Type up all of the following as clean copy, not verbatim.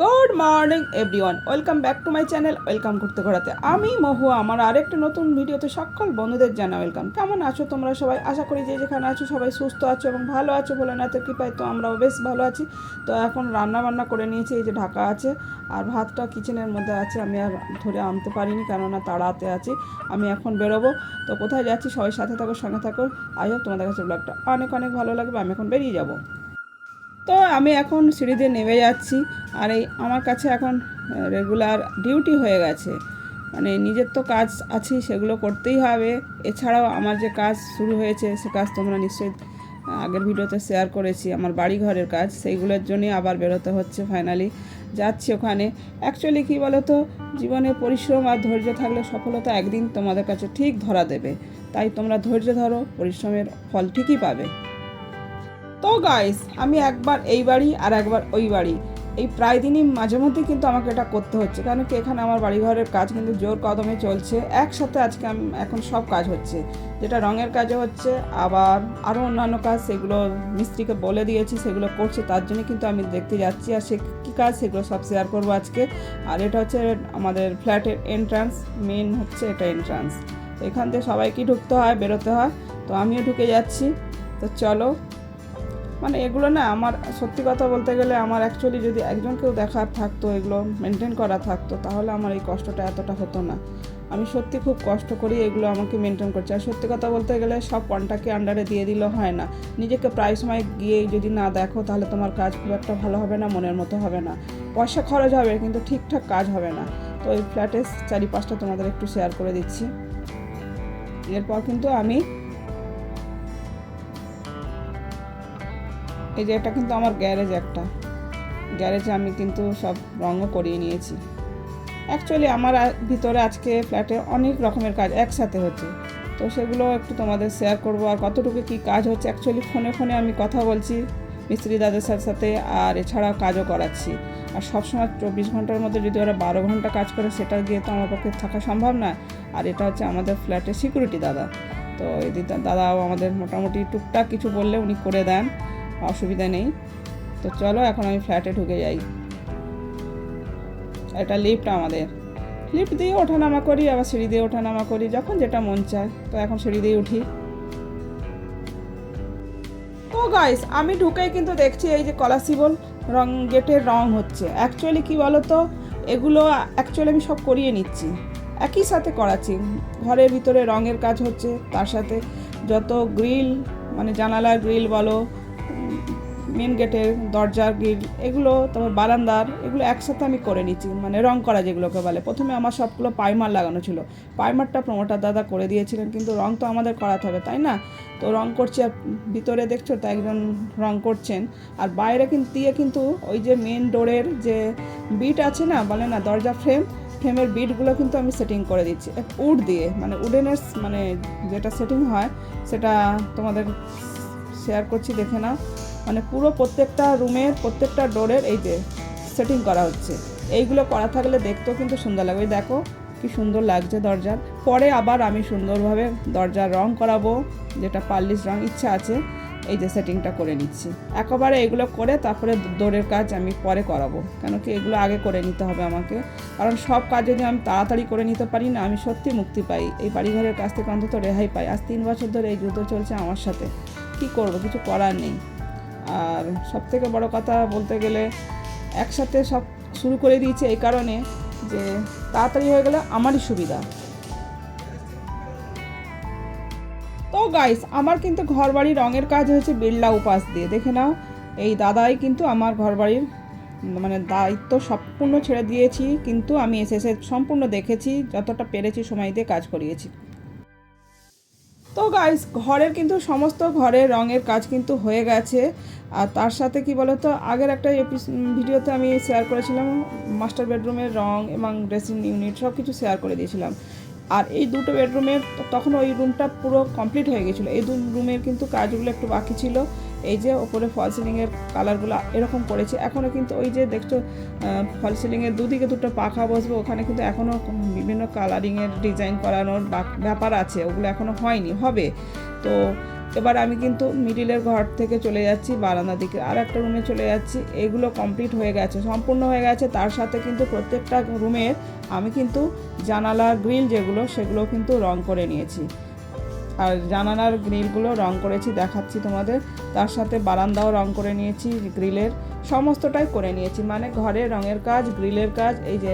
Good morning everyone, welcome back to my channel. Welcome করতে ঘোরাতে আমি মহুয়া। আমার আরেকটা নতুন ভিডিওতে সকল বন্ধুদের জানা ওয়েলকাম। কেমন আছো তোমরা সবাই? আশা করি যে যেখানে আছো সবাই সুস্থ আছো এবং ভালো আছো বলে না তো কৃপায় তো আমরাও বেশ ভালো আছি। তো এখন রান্না বান্না করে নিয়েছি, এই যে ঢাকা আছে আর ভাতটা কিচেনের মধ্যে আছে। আমি আর ধরে আনতে পারিনি কেননা তাড়াতে আছি। আমি এখন বেরোবো, তো কোথায় যাচ্ছি সবাই সাথে থাকো, সঙ্গে থাকো। আই হোপ তোমাদের কাছে ব্লগটা অনেক অনেক ভালো লাগবে। আমি এখন বেরিয়ে যাবো। তো আমি এখন সিঁড়ি দিয়ে নেমে যাচ্ছি। আর এই আমার কাছে এখন রেগুলার ডিউটি হয়ে গেছে, মানে নিজের তো কাজ আছে, সেগুলো করতেই হবে। এছাড়াও আমার যে কাজ শুরু হয়েছে সে কাজ তোমরা নিশ্চয়ই আগের ভিডিওতে শেয়ার করেছি, আমার বাড়ি ঘরের কাজ, সেইগুলোর জন্যই আবার বেরোতে হচ্ছে। ফাইনালি যাচ্ছি ওখানে। অ্যাকচুয়ালি কী বলো তো, জীবনে পরিশ্রম আর ধৈর্য থাকলে সফলতা একদিন তোমাদের কাছে ঠিক ধরা দেবে। তাই তোমরা ধৈর্য ধরো, পরিশ্রমের ফল ঠিকই পাবে। তো গাইস, আমি একবার এই বাড়ি আর একবার ওই বাড়ি, এই প্রায় দিনই মাঝে মধ্যে কিন্তু আমাকে এটা করতে হচ্ছে, কারণ কি এখানে আমার বাড়িঘরের কাজ কিন্তু জোর কদমে চলছে একসাথে। আজকে আমি এখন সব কাজ হচ্ছে, যেটা রঙের কাজও হচ্ছে, আবার আরও অন্যান্য কাজ সেগুলো মিস্ত্রিকে বলে দিয়েছি, সেগুলো করছে। তার জন্য কিন্তু আমি দেখতে যাচ্ছি, আর সে কী কাজ সেগুলো সব শেয়ার করবো আজকে। আর এটা হচ্ছে আমাদের ফ্ল্যাটের এন্ট্রান্স, মেন হচ্ছে এটা এন্ট্রান্স। তো এখান থেকে সবাইকেই ঢুকতে হয়, বেরোতে হয়, তো আমিও ঢুকে যাচ্ছি। তো চলো, মানে এগুলো না, আমার সত্যি কথা বলতে গেলে আমার অ্যাকচুয়ালি যদি একজনকেও দেখার থাকতো, এগুলো মেনটেন করা থাকতো, তাহলে আমার এই কষ্টটা এতটা হতো না। আমি সত্যি খুব কষ্ট করি এগুলো আমাকে মেনটেন করছি। আর সত্যি কথা বলতে গেলে সব কন্ট্রাক্টকে আন্ডারে দিয়ে দিলে হয় না। নিজেকে প্রায় সময় গিয়ে যদি না দেখো তাহলে তোমার কাজ খুব একটা ভালো হবে না, মনের মতো হবে না। পয়সা খরচ হবে কিন্তু ঠিকঠাক কাজ হবে না। তো এই ফ্ল্যাটের চারিপাশটা তোমাদের একটু শেয়ার করে দিচ্ছি। এরপর কিন্তু আমি এই যে এটা কিন্তু আমার গ্যারেজ, একটা গ্যারেজে আমি কিন্তু সব রঙও করিয়ে নিয়েছি। অ্যাকচুয়ালি আমার ভিতরে আজকে ফ্ল্যাটে অনেক রকমের কাজ একসাথে হচ্ছে, তো সেগুলো একটু তোমাদের শেয়ার করবো। আর কতটুকু কী কাজ হচ্ছে, অ্যাকচুয়ালি ফোনে ফোনে আমি কথা বলছি মিস্ত্রি দাদার সাথে, আর এছাড়াও কাজও করাচ্ছি। আর সবসময় 24 ঘন্টার মধ্যে যদি ওরা 12 ঘন্টা কাজ করে, সেটা গিয়ে তো আমার পক্ষে থাকা সম্ভব না। আর এটা হচ্ছে আমাদের ফ্ল্যাটের সিকিউরিটি দাদা, তো এই দাদাও আমাদের মোটামুটি টুকটাক কিছু বললে উনি করে দেন, অসুবিধা নেই। তো চলো এখন আমি ফ্ল্যাটে ঢুকে যাই। এটা লিফট, আমাদের লিফট দিয়ে ওঠানামা করি, আবার সিঁড়ি দিয়ে ওঠানামা করি, যখন যেটা মন চায়। তো এখন সিঁড়ি দিয়ে উঠি। তো গাইস, আমি ঢুকেই কিন্তু দেখছি এই যে কলাসিবল রং, গেটের রং হচ্ছে। অ্যাকচুয়ালি কী বলো তো, এগুলো অ্যাকচুয়ালি আমি সব করিয়ে নিচ্ছি, একই সাথে করাচ্ছি। ঘরের ভিতরে রঙের কাজ হচ্ছে, তার সাথে যত গ্রিল, মানে জানালার গ্রিল বলো, মেন গেটের দরজার গ্রিল, এগুলো, তারপর বারান্দার, এগুলো একসাথে আমি করে নিচ্ছি, মানে রং করা যেগুলোকে বলে। প্রথমে আমার সবগুলো প্রাইমার লাগানো ছিল, প্রাইমারটা প্রমোটার দাদা করে দিয়েছিলেন, কিন্তু রং তো আমাদের করাতে হবে, তাই না? তো রং করছি। আর ভিতরে দেখছো তো একজন রং করছেন। আর বাইরে কিন্তু ওই যে মেন ডোরের যে বিট আছে না, বলে না দরজা ফ্রেমের বিটগুলো কিন্তু আমি সেটিং করে দিচ্ছি উড দিয়ে, মানে উডেনের, মানে যেটা সেটিং হয় সেটা তোমাদের শেয়ার করছি, দেখে নাও। মানে পুরো প্রত্যেকটা রুমের প্রত্যেকটা ডোরের এই যে সেটিং করা হচ্ছে। এইগুলো করা থাকলে দেখতেও কিন্তু সুন্দর লাগবে। দেখো কি সুন্দর লাগছে দরজার। পরে আবার আমি সুন্দরভাবে দরজার রং করাবো, যেটা পার্লিশ রং ইচ্ছা আছে। এই যে সেটিংটা করে নিচ্ছি একেবারে, এগুলো করে তারপরে ডোরের কাজ আমি পরে করাবো, কেন কি এগুলো আগে করে নিতে হবে আমাকে। কারণ সব কাজ যদি আমি তাড়াতাড়ি করে নিতে পারি না, আমি সত্যি মুক্তি পাই, এই বাড়িঘরের কাছ থেকে অন্তত রেহাই পাই। আজ 3 বছর ধরে এই যুদ্ধ চলছে আমার সাথে, কি করব, কিছু করার নেই। আর সবথেকে বড় কথা বলতে গেলে, একসাথে সব শুরু করে দিয়েছি এই কারণে যে তাড়াতাড়ি হয়ে গেলে আমারই সুবিধা। তো গাইস, আমার কিন্তু ঘরবাড়ি রঙের কাজ হয়েছে বিড়লা উপাস দিয়ে, দেখে নাও। এই দাদাই কিন্তু আমার ঘরবাড়ির মানে দায়িত্ব সম্পূর্ণ ছেড়ে দিয়েছি, কিন্তু আমি এসে সম্পূর্ণ দেখেছি, যতটা পেরেছি সময় দিয়ে কাজ করিয়েছি। তো গাইস, ঘরের কিন্তু সমস্ত ঘরের রঙের কাজ কিন্তু হয়ে গেছে। আর তার সাথে কি বলতো, আগের একটা ভিডিওতে আমি শেয়ার করেছিলাম মাস্টার বেডরুমের রং এবং ড্রেসিং ইউনিট সব কিছু শেয়ার করে দিয়েছিলাম। আর এই দুটো বেডরুমের তখন ওই রুমটা পুরো কমপ্লিট হয়ে গেছিলো, এই দু রুমের কিন্তু কাজগুলো একটু বাকি ছিল। এই যে ওপরে ফল সিলিংয়ের কালারগুলো এরকম করেছি, এখনও কিন্তু ওই যে দেখছো ফল সিলিংয়ের দুদিকে দুটো পাখা বসবে, ওখানে কিন্তু এখনও বিভিন্ন কালারিংয়ের ডিজাইন করানোর ব্যাপার আছে, ওগুলো এখনও হয়নি, হবে। তো এবার আমি কিন্তু মিডিলের ঘর থেকে চলে যাচ্ছি বারান্দার দিকে, আর একটা রুমে চলে যাচ্ছি। এগুলো কমপ্লিট হয়ে গেছে, সম্পূর্ণ হয়ে গেছে। তার সাথে কিন্তু প্রত্যেকটা রুমের আমি কিন্তু জানালার গ্রিল যেগুলো সেগুলো কিন্তু রং করে নিয়েছি, আর জানালার গ্রিলগুলো রং করেছি, দেখাচ্ছি তোমাদের। তার সাথে বারান্দাও রং করে নিয়েছি, গ্রিলের সমস্তটাই করে নিয়েছি, মানে ঘরের রঙের কাজ, গ্রিলের কাজ। এই যে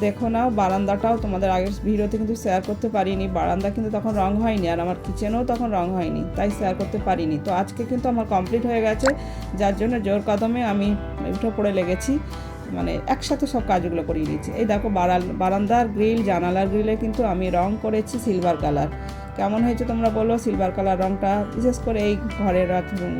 দেখো না, বারান্দাটাও তোমাদের আগের ভিডিওতে কিন্তু শেয়ার করতে পারিনি, বারান্দা কিন্তু তখন রং হয়নি, আর আমার কিচেনেও তখন রং হয়নি, তাই শেয়ার করতে পারিনি। তো আজকে কিন্তু আমার কমপ্লিট হয়ে গেছে, যার জন্য জোর কদমে আমি উঠে পড়ে লেগেছি, মানে একসাথে সব কাজগুলো করিয়ে দিয়েছি। এই দেখো বারান্দার গ্রিল, জানালার গ্রিলে কিন্তু আমি রং করেছি সিলভার কালার। কেমন হয়েছে তোমরা বলো, সিলভার কালার রঙটা বিশেষ করে এই ঘরের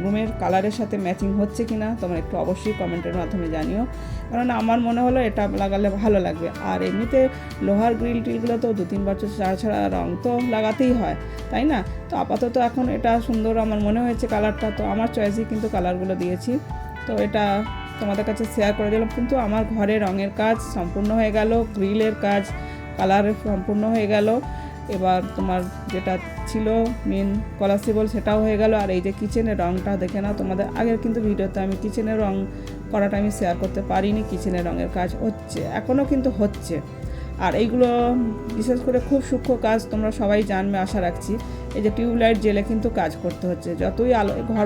রুমের কালারের সাথে ম্যাচিং হচ্ছে কি না তোমরা একটু অবশ্যই কমেন্টের মাধ্যমে জানিও, কারণ আমার মনে হলো এটা লাগালে ভালো লাগবে। আর এমনিতে লোহার গ্রিল টিলগুলো তো 2-3 বছর ছাড়া রঙ তো লাগাতেই হয়, তাই না? তো আপাতত এখন এটা সুন্দর আমার মনে হয়েছে কালারটা, তো আমার চয়েসই কিন্তু কালারগুলো দিয়েছি। তো এটা তোমাদের কাছে শেয়ার করে দিলাম। কিন্তু আমার ঘরে রঙের কাজ সম্পূর্ণ হয়ে গেল, গ্রিলের কাজ কালার সম্পূর্ণ হয়ে গেল। এবার তোমার যেটা ছিল মেন কলাসিবল সেটাও হয়ে গেল। আর এই যে কিচেনের রঙটা দেখে নাও, তোমাদের আগের কিন্তু ভিডিওতে আমি কিচেনের রঙ করাটা আমি শেয়ার করতে পারিনি। কিচেনের রঙের কাজ হচ্ছে, এখনও কিন্তু হচ্ছে। আর এইগুলো বিশেষ করে খুব সূক্ষ্ম কাজ, তোমরা সবাই জানবে আশা রাখছি। এই যে টিউবলাইট জেলে কিন্তু কাজ করতে হচ্ছে, যতই আলো, ঘর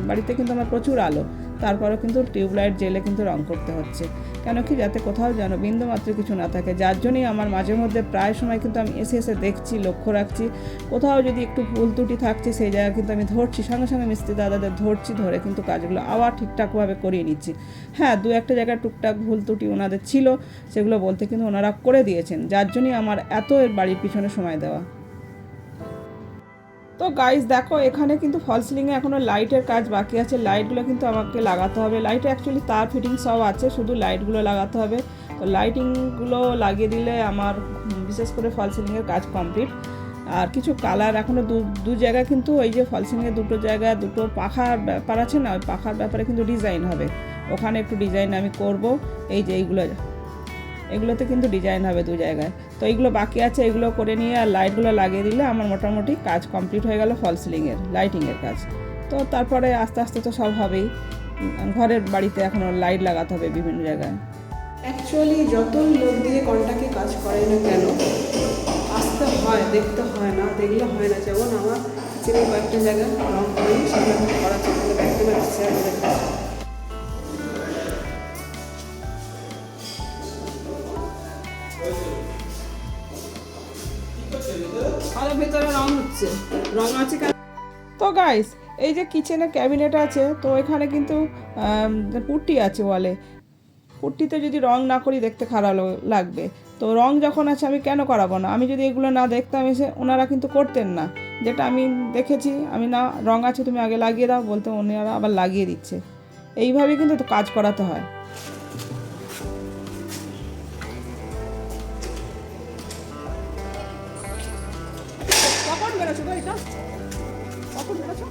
বাড়িতে কিন্তু আমার প্রচুর আলো, তারপরেও কিন্তু টিউবলাইট জেলে কিন্তু রং করতে হচ্ছে। কেন কি, যাতে কোথাও যেন বিন্দুমাত্র কিছু না থাকে। যার জন্যই আমার মাঝে মধ্যে প্রায় সময় কিন্তু আমি এসে দেখছি, লক্ষ্য রাখছি, কোথাও যদি একটু ভুল ত্রুটি থাকছে সেই জায়গায় কিন্তু আমি ধরছি, সঙ্গে সঙ্গে মিস্ত্রি দাদাদের ধরছি, ধরে কিন্তু কাজগুলো আবার ঠিকঠাকভাবে করিয়ে নিচ্ছি। হ্যাঁ, 2-1 জায়গায় টুকটাক ভুল ত্রুটি ওনাদের ছিল, সেগুলো বলতে কিন্তু ওনারা করে দিয়েছেন, যার জন্যই আমার এত এর বাড়ির পিছনে সময় দেওয়া। তো গাইস দেখো, এখানে কিন্তু ফল সিলিংয়ে এখনও লাইটের কাজ বাকি আছে, লাইটগুলো কিন্তু আমাকে লাগাতে হবে। লাইটে অ্যাকচুয়ালি তার ফিটিং সব আছে, শুধু লাইটগুলো লাগাতে হবে। তো লাইটিংগুলো লাগিয়ে দিলে আমার বিশেষ করে ফল সিলিংয়ের কাজ কমপ্লিট। আর কিছু কালার এখনও দু জায়গায় কিন্তু ওই যে ফল সিলিংয়ের দুটো জায়গায় দুটো পাখার ব্যাপার আছে না, ওই পাখার ব্যাপারে কিন্তু ডিজাইন হবে, ওখানে একটু ডিজাইন আমি করব। এই যে এগুলোতে কিন্তু ডিজাইন হবে 2 জায়গায়। তো এইগুলো বাকি আছে, এগুলো করে নিয়ে আর লাইটগুলো লাগিয়ে দিলে আমার মোটামুটি কাজ কমপ্লিট হয়ে গেল ফল সিলিংয়ের লাইটিংয়ের কাজ। তো তারপরে আস্তে আস্তে তো সব হবেই, ঘরের বাড়িতে এখনও লাইট লাগাতে হবে বিভিন্ন জায়গায়। অ্যাকচুয়ালি যত লোক দিয়ে কন্ট্রাক্টে কাজ করে না কেন, আসতে হয়, দেখতে হয় না, দেখলে হয় না। যেমন আমার কিচেনে কয়েকটা জায়গায় রং করি, সেগুলো করার জন্য ব্যাগটা শেয়ার করে দিচ্ছি। আর ভেতরে রং হচ্ছে, রং আছে। তো গাইস, এই যে কিচেনে ক্যাবিনেট আছে, তো এখানে কিন্তু পুট্টি আছে ওয়ালে। পুট্টিতে যদি রং না করি দেখতে খারাপ লাগবে। তো রং যখন আছে আমি কেন করাবো না? আমি যদি এগুলো না দেখতাম, এসে ওনারা কিন্তু করতেন না। যেটা আমি দেখেছি, আমি না রং আছে তুমি আগে লাগিয়ে দাও বলতে, ওনারা আবার লাগিয়ে দিচ্ছে। এইভাবেই কিন্তু কাজ করাতে হয়। কখন বেরোছো গো এটা? কখন বেরোছো?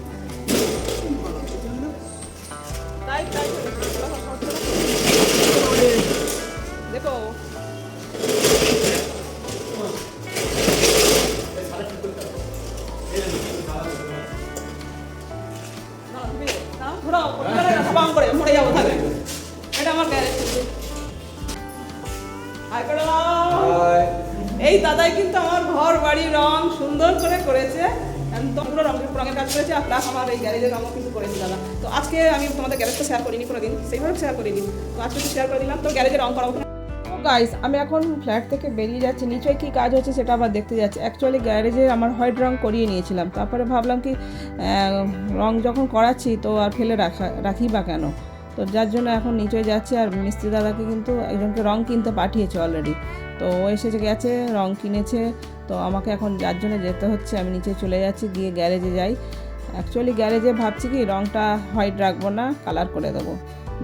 তাই দেখো, মরে যাবো তাহলে। এটা আমার গ্যারেজ। এই দাদাই কিন্তু আমার ঘর বাড়ি রং সুন্দর করে করেছে, একদম পুরো রঙের কাজ করেছে। আর প্লাস আমার এই গ্যারেজের রঙও কিন্তু করেছে দাদা। তো আজকে আমি তোমাদের গ্যারেজটা শেয়ার করিনি কোনোদিন, সেইভাবে শেয়ার করিনি, তো আজকে শেয়ার করে দিলাম। তো গ্যারেজের রং করাবো। গাইস, আমি এখন ফ্ল্যাট থেকে বেরিয়ে যাচ্ছি, নিচে কী কাজ হচ্ছে সেটা আবার দেখতে যাচ্ছি। অ্যাকচুয়ালি গ্যারেজে আমার হোয়াইট রং করিয়ে নিয়েছিলাম, তারপরে ভাবলাম কি রং যখন করাচ্ছি তো আর ফেলে রাখি বা কেন, তো যার জন্য এখন নিচে যাচ্ছি। আর মিস্ত্রি দাদাকে কিন্তু একজনকে রং কিনতে পাঠিয়েছে অলরেডি, তো ও এসে গেছে, রং কিনেছে। তো আমাকে এখন যার জন্য যেতে হচ্ছে, আমি নিচে চলে যাচ্ছি, গিয়ে গ্যারেজে যাই। অ্যাকচুয়ালি গ্যারেজে ভাবছি কি রংটা হোয়াইট রাখবো না, কালার করে দেবো।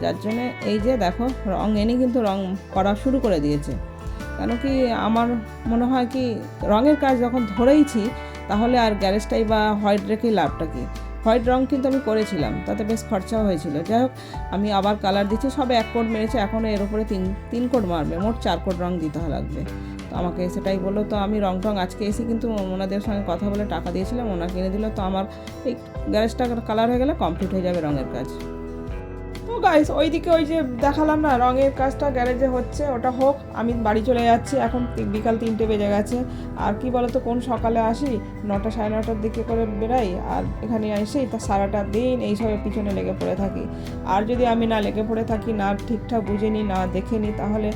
যার জন্যে এই যে দেখো, রং এনে কিন্তু রং করা শুরু করে দিয়েছে। কেন কি, আমার মনে হয় কি রঙের কাজ যখন ধরেইছি, তাহলে আর গ্যারেজটাই বা হোয়াইট রেখেই লাভটা কি। হোয়াইট রং কিন্তু আমি করেছিলাম, তাতে বেশ খরচাও হয়েছিল। যাই হোক, আমি আবার কালার দিচ্ছি, সবে 1 কোট মেরেছে, এখনও এর উপরে 3 কোট মারবে, মোট 4 কোট রং দিতে লাগবে। তো আমাকে সেটাই বললো। তো আমি রং টং আজকে এসে কিন্তু ওনাদের সঙ্গে কথা বলে টাকা দিয়েছিলাম, ওনারা কিনে দিল। তো আমার এই গ্যারেজটা কালার হয়ে গেলে কমপ্লিট হয়ে যাবে রঙের কাজ। তো গাইস ওইদিকে ওই যে দেখালাম না রঙের কাজটা গ্যারেজে হচ্ছে, ওটা হোক, আমি বাড়ি চলে যাচ্ছি। এখন বিকাল 3টে বেজে গেছে। আর কি বলতো, কোন সকালে আসি 9টা সাড়ে 9টার দিকে করে বেরাই, আর এখানে এসেই তা সারাটা দিন এইসবের পিছনে লেগে পড়ে থাকি। আর যদি আমি না লেগে পড়ে থাকি, না ঠিকঠাক বুঝে নিই, না দেখে নিই, তাহলে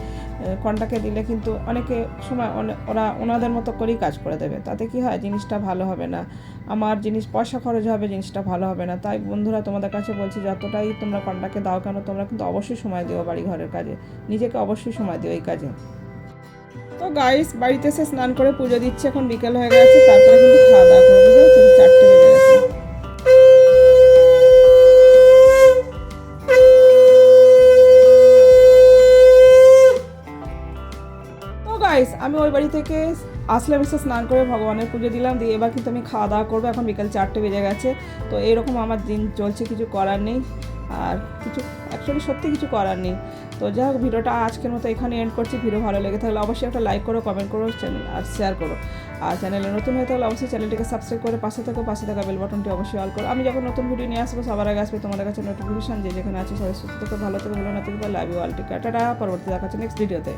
কন্টাকে দিলে কিন্তু অনেকে সময় ওরা ওনাদের মতো করেই কাজ করে দেবে। তাতে কি হয়, জিনিসটা ভালো হবে না, আমার জিনিস পয়সা খরচ হবে, জিনিসটা ভালো হবে না। তাই বন্ধুরা তোমাদের কাছে বলছি, যতটাই তোমরা কন্টাকে দাও কেন, তোমরা কিন্তু অবশ্যই সময় দিও বাড়ি ঘরের কাজে, নিজেকে অবশ্যই সময় দিও এই কাজে। তো গাইস বাড়িতে এসে স্নান করে পুজো দিচ্ছে, এখন বিকেল হয়ে গেছে, তারপরে কিন্তু খাওয়া দাওয়া করবো, বুঝতে পারছো, 4টে বেজে গেছে। তো গাইস আমি ওই বাড়ি থেকে আসলাম, এসে স্নান করে ভগবানের পুজো দিলাম, দিয়ে এবার কিন্তু আমি খাওয়া দাওয়া করবো। এখন বিকাল 4টে বেজে গেছে। তো এরকম আমার দিন চলছে, কিছু করার নেই, আর কিছু অ্যাকচুয়ালি সত্যি কিছু করার নেই। তো যাই হোক, ভিডিওটা আজকের মতো এখানে এন্ড করছি। ভিডিও ভালো লেগে থাকলে অবশ্যই একটা লাইক করো, কমেন্ট করো, চ্যানেল আর শেয়ার করো। আর চ্যানেলে নতুন হয়ে থাকলে অবশ্যই চ্যানেলটিকে সাবস্ক্রাইব করে পাশে থাকা বেল বাটনটি অবশ্যই অল করো। আমি যখন নতুন ভিডিও নিয়ে আসবো সবার আগে আসবে তোমাদের কাছে নোটিফিকেশন। যেখানে আছে সবাই সুস্থ থেকে ভালো থেকে, ভালো না থেকে, লাভ ইউ অল, টাটা, পরবর্তী দেখা হচ্ছে নেক্সট ভিডিওতে।